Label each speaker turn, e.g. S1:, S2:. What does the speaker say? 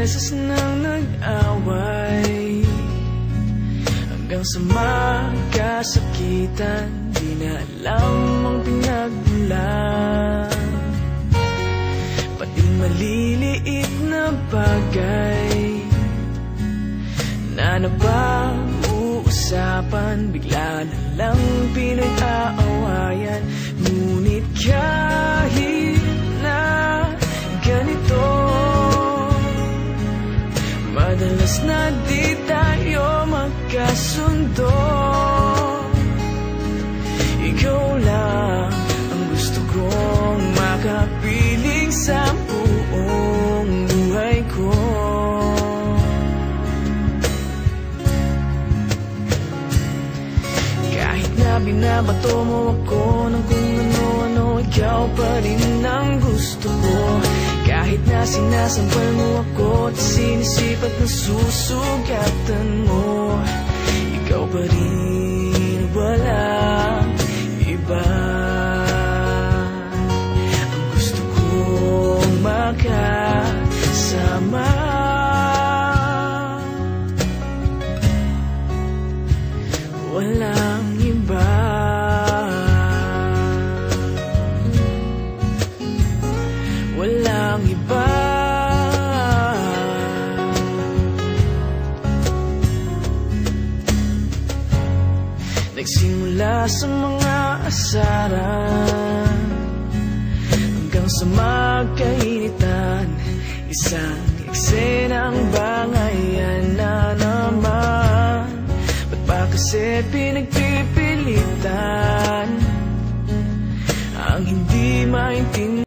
S1: beses nang nag-away, hanggang sa magkasakitan, di na alam ang pinagmulan. Pati maliliit na bagay na napag-uusapan, bigla na lang pinag-aawayan. Ngunit kahit na ganito, madalas na di tayo magkasundo. Ikaw lang ang gusto kong makapiling sa buong buhay ko. Kahit na binabato mo ako ng kung ano-ano, ikaw pa rin ang gusto ko. Kahit na sinasampal mo ako at sinisipat na susugatan mo, ikaw pa rin, walang iba. Ang gusto kong makasama, walang iba. Walang iba. Nagsimula sa mga asaran, hanggang sa magkainitan, isang eksenang bangayan na naman. Ba't ba kasi pinagpipilitan